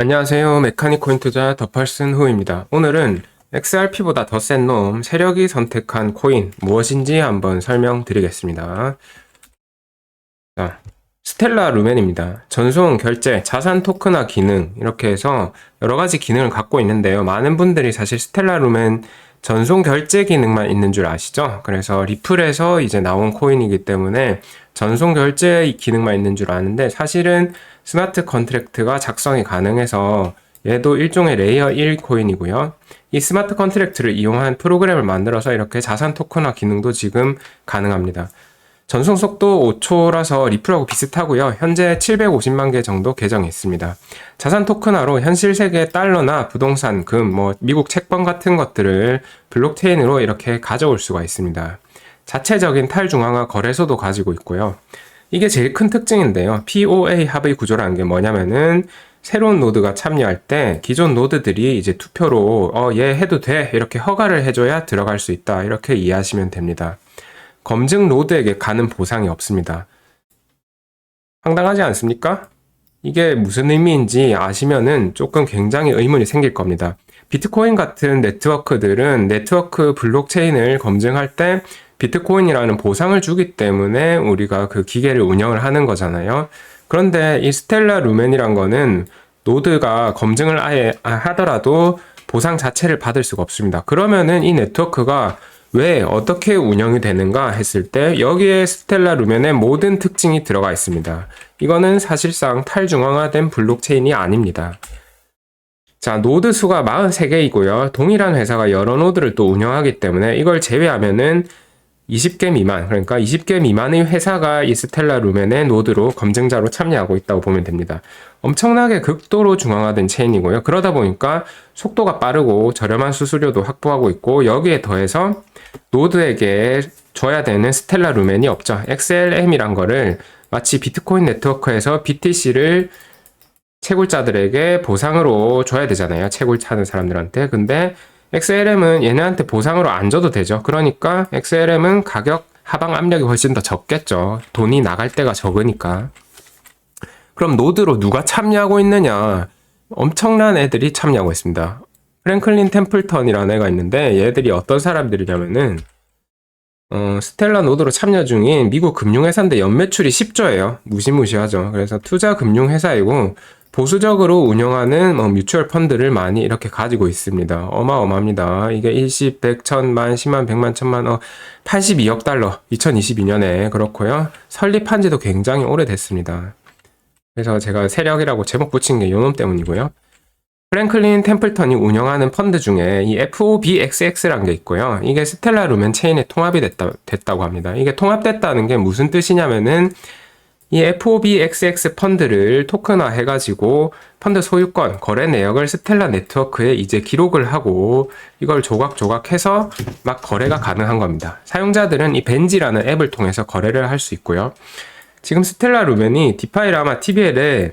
안녕하세요. 메카니코인 투자 더팔슨 후입니다. 오늘은 XRP보다 더 센 놈, 세력이 선택한 코인 무엇인지 한번 설명드리겠습니다. 자, 스텔라 루멘입니다. 전송, 결제, 자산 토큰화 기능 이렇게 해서 여러 가지 기능을 갖고 있는데요. 많은 분들이 사실 스텔라 루멘 전송 결제 기능만 있는 줄 아시죠? 그래서 리플에서 이제 나온 코인이기 때문에 전송 결제 기능만 있는 줄 아는데 사실은 스마트 컨트랙트가 작성이 가능해서 얘도 일종의 레이어 1 코인이고요. 이 스마트 컨트랙트를 이용한 프로그램을 만들어서 이렇게 자산 토큰화 기능도 지금 가능합니다. 전송 속도 5초라서 리플하고 비슷하고요. 현재 750만 개 정도 계정했습니다. 자산 토큰화로 현실 세계 달러나 부동산, 금, 미국 채권 같은 것들을 블록체인으로 이렇게 가져올 수가 있습니다. 자체적인 탈중앙화 거래소도 가지고 있고요. 이게 제일 큰 특징인데요. POA 합의 구조라는 게 뭐냐면은 새로운 노드가 참여할 때 기존 노드들이 이제 투표로 얘 해도 돼 이렇게 허가를 해줘야 들어갈 수 있다 이렇게 이해하시면 됩니다. 검증 노드에게 가는 보상이 없습니다. 황당하지 않습니까? 이게 무슨 의미인지 아시면은 조금 굉장히 의문이 생길 겁니다. 비트코인 같은 네트워크들은 네트워크 블록체인을 검증할 때 비트코인이라는 보상을 주기 때문에 우리가 그 기계를 운영을 하는 거잖아요. 그런데 이 스텔라 루멘이란 거는 노드가 검증을 아예 하더라도 보상 자체를 받을 수가 없습니다. 그러면은 이 네트워크가 왜 어떻게 운영이 되는가 했을 때 여기에 스텔라 루멘의 모든 특징이 들어가 있습니다. 이거는 사실상 탈중앙화된 블록체인이 아닙니다. 자, 노드 수가 43개이고요. 동일한 회사가 여러 노드를 또 운영하기 때문에 이걸 제외하면은 20개 미만, 그러니까 20개 미만의 회사가 이 스텔라 루멘의 노드로 검증자로 참여하고 있다고 보면 됩니다. 엄청나게 극도로 중앙화된 체인이고요. 그러다 보니까 속도가 빠르고 저렴한 수수료도 확보하고 있고 여기에 더해서 노드에게 줘야 되는 스텔라 루멘이 없죠. XLM이란 거를 마치 비트코인 네트워크에서 BTC를 채굴자들에게 보상으로 줘야 되잖아요. 채굴 차는 사람들한테. 근데 XLM은 얘네한테 보상으로 안 줘도 되죠. 그러니까 XLM은 가격 하방 압력이 훨씬 더 적겠죠. 돈이 나갈 때가 적으니까. 그럼 노드로 누가 참여하고 있느냐? 엄청난 애들이 참여하고 있습니다. 프랭클린 템플턴이라는 애가 있는데 얘들이 어떤 사람들이냐면은 스텔라 노드로 참여 중인 미국 금융회사인데 연매출이 10조예요. 무시무시하죠. 그래서 투자 금융회사이고 보수적으로 운영하는 뮤추얼 펀드를 많이 이렇게 가지고 있습니다. 어마어마합니다. 이게 10, 100, 1000만, 10만, 100만, 1000만, 82억 달러 2022년에 그렇고요. 설립한 지도 굉장히 오래됐습니다. 그래서 제가 세력이라고 제목 붙인 게 요놈 때문이고요. 프랭클린 템플턴이 운영하는 펀드 중에 이 FOBXX라는 게 있고요. 이게 스텔라 루멘 체인에 통합이 됐다고 합니다. 이게 통합됐다는 게 무슨 뜻이냐면은 이 FOBXX 펀드를 토큰화 해가지고 펀드 소유권, 거래 내역을 스텔라 네트워크에 이제 기록을 하고 이걸 조각조각 해서 막 거래가 가능한 겁니다. 사용자들은 이 벤지라는 앱을 통해서 거래를 할 수 있고요. 지금 스텔라 루멘이 디파이를 아마 TBL에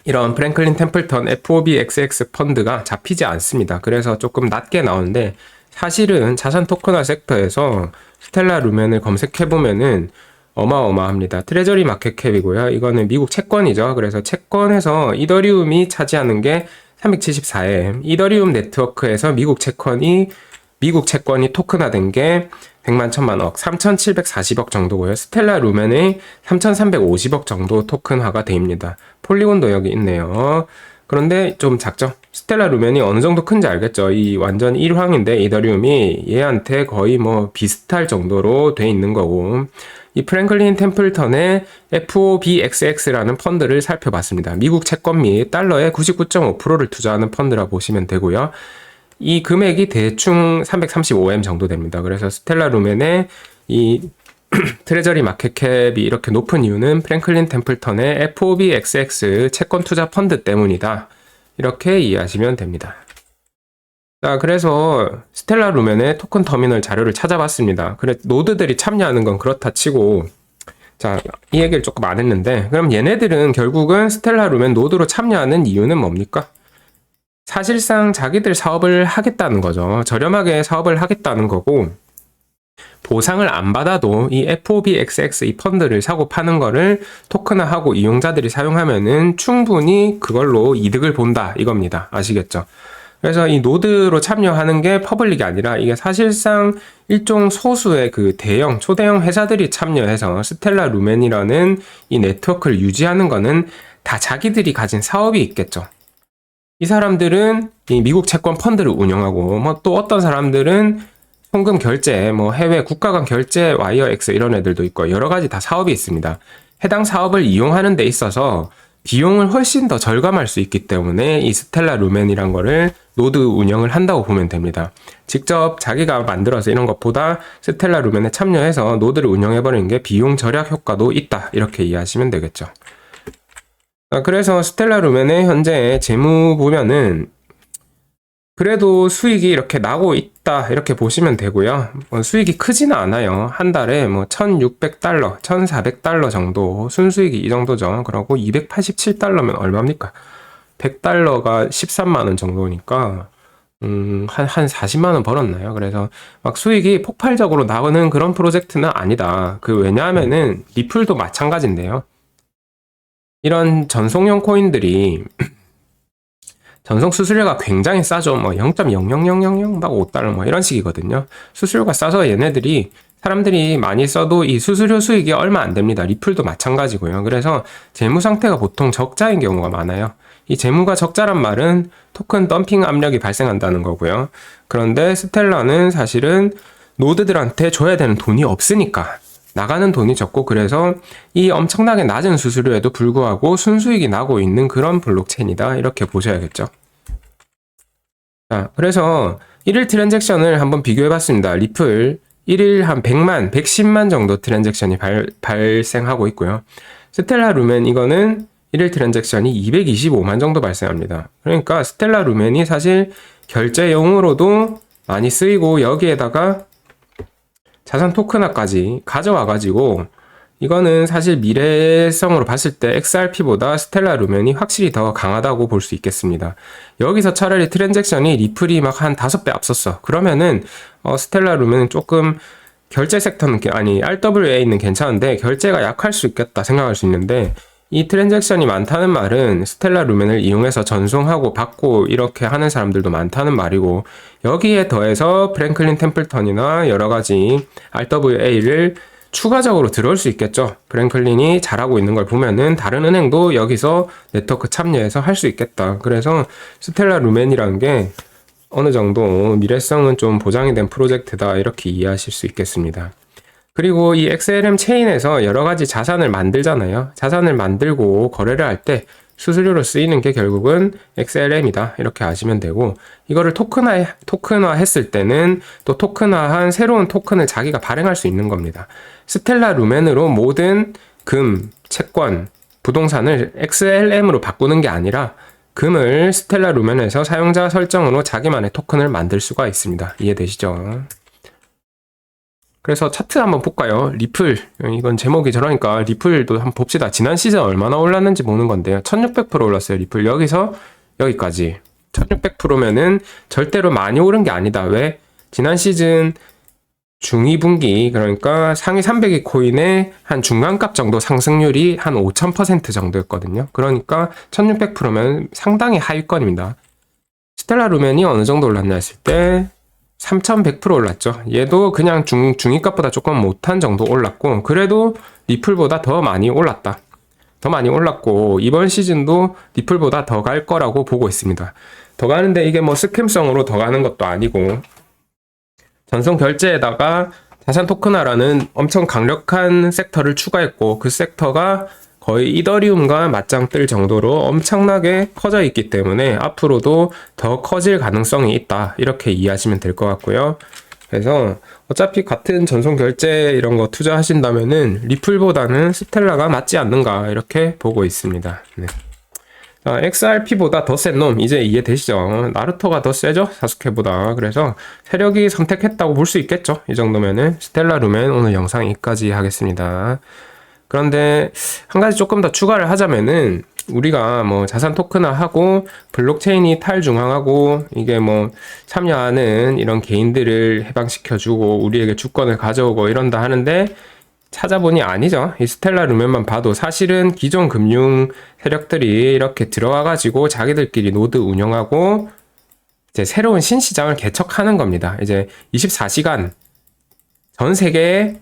이런 프랭클린 템플턴 FOBXX 펀드가 잡히지 않습니다. 그래서 조금 낮게 나오는데 사실은 자산 토큰화 섹터에서 스텔라 루멘을 검색해보면은 어마어마합니다. 트레저리 마켓캡이고요. 이거는 미국 채권이죠. 그래서 채권에서 이더리움이 차지하는 게 374M. 이더리움 네트워크에서 미국 채권이 토큰화된 게 100만 1000만억, 3740억 정도고요. 스텔라 루멘의 3350억 정도 토큰화가 됩니다. 폴리곤도 여기 있네요. 그런데 좀 작죠? 스텔라 루멘이 어느 정도 큰지 알겠죠? 이 완전 1황인데 이더리움이 얘한테 거의 비슷할 정도로 돼 있는 거고 이 프랭클린 템플턴의 FOBXX라는 펀드를 살펴봤습니다. 미국 채권 및 달러의 99.5%를 투자하는 펀드라 보시면 되고요. 이 금액이 대충 335M 정도 됩니다. 그래서 스텔라 루멘의 이 트레저리 마켓캡이 이렇게 높은 이유는 프랭클린 템플턴의 FOBXX 채권 투자 펀드 때문이다. 이렇게 이해하시면 됩니다. 자, 그래서 스텔라 루멘의 토큰 터미널 자료를 찾아봤습니다. 그래, 노드들이 참여하는 건 그렇다 치고, 자, 이 얘기를 조금 안 했는데, 그럼 얘네들은 결국은 스텔라 루멘 노드로 참여하는 이유는 뭡니까? 사실상 자기들 사업을 하겠다는 거죠. 저렴하게 사업을 하겠다는 거고, 보상을 안 받아도 이 FOBXX 이 펀드를 사고 파는 거를 토큰화하고 이용자들이 사용하면은 충분히 그걸로 이득을 본다 이겁니다. 아시겠죠? 그래서 이 노드로 참여하는 게 퍼블릭이 아니라 이게 사실상 일종 소수의 그 대형, 초대형 회사들이 참여해서 스텔라 루멘이라는 이 네트워크를 유지하는 거는 다 자기들이 가진 사업이 있겠죠. 이 사람들은 이 미국 채권 펀드를 운영하고 뭐 또 어떤 사람들은 송금 결제, 뭐 해외 국가 간 결제, 와이어엑스 이런 애들도 있고 여러 가지 다 사업이 있습니다. 해당 사업을 이용하는 데 있어서 비용을 훨씬 더 절감할 수 있기 때문에 이 스텔라 루멘이란 거를 노드 운영을 한다고 보면 됩니다. 직접 자기가 만들어서 이런 것보다 스텔라 루멘에 참여해서 노드를 운영해버리는 게 비용 절약 효과도 있다. 이렇게 이해하시면 되겠죠. 그래서 스텔라 루멘의 현재 재무 보면은 그래도 수익이 이렇게 나고 있다 이렇게 보시면 되고요. 수익이 크지는 않아요. 한 달에 뭐 1600달러, 1400달러 정도 순수익이 이 정도죠. 그리고 287달러면 얼마입니까? 100달러가 13만원 정도니까 한 40만원 벌었나요? 그래서 막 수익이 폭발적으로 나오는 그런 프로젝트는 아니다. 왜냐하면은 리플도 마찬가지인데요. 이런 전송용 코인들이 전송 수수료가 굉장히 싸죠. 뭐 0.00000 막 5달러 뭐 이런 식이거든요. 수수료가 싸서 얘네들이 사람들이 많이 써도 이 수수료 수익이 얼마 안 됩니다. 리플도 마찬가지고요. 그래서 재무 상태가 보통 적자인 경우가 많아요. 이 재무가 적자란 말은 토큰 덤핑 압력이 발생한다는 거고요. 그런데 스텔라는 사실은 노드들한테 줘야 되는 돈이 없으니까 나가는 돈이 적고 그래서 이 엄청나게 낮은 수수료에도 불구하고 순수익이 나고 있는 그런 블록체인이다. 이렇게 보셔야겠죠. 자, 그래서 1일 트랜잭션을 한번 비교해봤습니다. 리플 1일 한 100만, 110만 정도 트랜잭션이 발생하고 있고요. 스텔라 루멘 이거는 1일 트랜잭션이 225만 정도 발생합니다. 그러니까 스텔라 루멘이 사실 결제용으로도 많이 쓰이고 여기에다가 자산 토큰화까지 가져와가지고 이거는 사실 미래성으로 봤을 때 XRP보다 스텔라 루멘이 확실히 더 강하다고 볼 수 있겠습니다. 여기서 차라리 트랜잭션이 리플이 막 한 5배 앞섰어. 그러면은 스텔라 루멘은 조금 결제 섹터는 아니 RWA는 괜찮은데 결제가 약할 수 있겠다 생각할 수 있는데 이 트랜잭션이 많다는 말은 스텔라 루멘을 이용해서 전송하고 받고 이렇게 하는 사람들도 많다는 말이고 여기에 더해서 프랭클린 템플턴이나 여러가지 RWA를 추가적으로 들어올 수 있겠죠. 프랭클린이 잘하고 있는 걸 보면은 다른 은행도 여기서 네트워크 참여해서 할 수 있겠다. 그래서 스텔라 루멘이라는 게 어느 정도 미래성은 좀 보장이 된 프로젝트다 이렇게 이해하실 수 있겠습니다. 그리고 이 XLM 체인에서 여러 가지 자산을 만들잖아요. 자산을 만들고 거래를 할 때 수수료로 쓰이는 게 결국은 XLM이다. 이렇게 아시면 되고, 이거를 토큰화 했을 때는 또 토큰화한 새로운 토큰을 자기가 발행할 수 있는 겁니다. 스텔라 루멘으로 모든 금, 채권, 부동산을 XLM으로 바꾸는 게 아니라 금을 스텔라 루멘에서 사용자 설정으로 자기만의 토큰을 만들 수가 있습니다. 이해되시죠? 그래서 차트 한번 볼까요? 리플, 이건 제목이 저러니까 리플도 한번 봅시다. 지난 시즌 얼마나 올랐는지 보는 건데요. 1600% 올랐어요. 리플 여기서 여기까지 1600%면은 절대로 많이 오른 게 아니다. 왜? 지난 시즌 중위분기, 그러니까 상위 300위 코인의 한 중간값 정도 상승률이 한 5000% 정도였거든요. 그러니까 1600%면 상당히 하위권입니다. 스텔라 루멘이 어느 정도 올랐나 했을 때 3100% 올랐죠. 얘도 그냥 중위값보다 조금 못한 정도 올랐고, 그래도 리플보다 더 많이 올랐다. 더 많이 올랐고, 이번 시즌도 리플보다 더 갈 거라고 보고 있습니다. 더 가는데 이게 뭐 스캠성으로 더 가는 것도 아니고, 전송 결제에다가 자산 토큰화라는 엄청 강력한 섹터를 추가했고, 그 섹터가 거의 이더리움과 맞짱 뜰 정도로 엄청나게 커져 있기 때문에 앞으로도 더 커질 가능성이 있다. 이렇게 이해하시면 될 것 같고요. 그래서 어차피 같은 전송 결제 이런 거 투자하신다면은 리플보다는 스텔라가 맞지 않는가 이렇게 보고 있습니다. 네. 자, XRP보다 더 센 놈 이제 이해되시죠? 나루토가 더 세죠? 사스케보다. 그래서 세력이 선택했다고 볼 수 있겠죠? 이 정도면은 스텔라 루멘 오늘 영상 여기까지 하겠습니다. 그런데 한 가지 조금 더 추가를 하자면은 우리가 뭐 자산 토큰화하고 블록체인이 탈중앙하고 이게 뭐 참여하는 이런 개인들을 해방시켜주고 우리에게 주권을 가져오고 이런다 하는데 찾아보니 아니죠. 이 스텔라 루멘만 봐도 사실은 기존 금융 세력들이 이렇게 들어와가지고 자기들끼리 노드 운영하고 이제 새로운 신시장을 개척하는 겁니다. 이제 24시간 전 세계에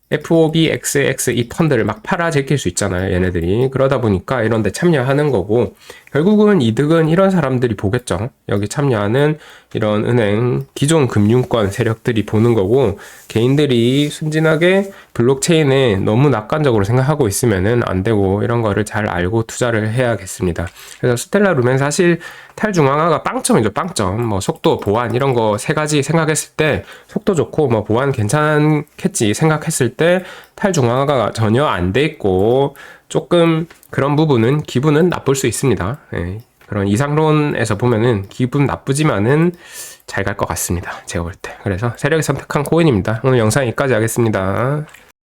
FOB, XX 이 펀드를 막 팔아 제낄 수 있잖아요, 얘네들이. 그러다 보니까 이런 데 참여하는 거고, 결국은 이득은 이런 사람들이 보겠죠. 여기 참여하는 이런 은행, 기존 금융권 세력들이 보는 거고, 개인들이 순진하게 블록체인에 너무 낙관적으로 생각하고 있으면은 안 되고, 이런 거를 잘 알고 투자를 해야겠습니다. 그래서 스텔라 루멘 사실 탈중앙화가 빵점이죠, 빵점. 뭐 속도, 보안 이런 거 세 가지 생각했을 때 속도 좋고 뭐 보안 괜찮겠지 생각했을 때 탈중앙화가 전혀 안 돼 있고 조금 그런 부분은 기분은 나쁠 수 있습니다. 예, 그런 이상론에서 보면은 기분 나쁘지만은 잘 갈 것 같습니다. 제가 볼 때. 그래서 세력이 선택한 코인입니다. 오늘 영상 여기까지 하겠습니다.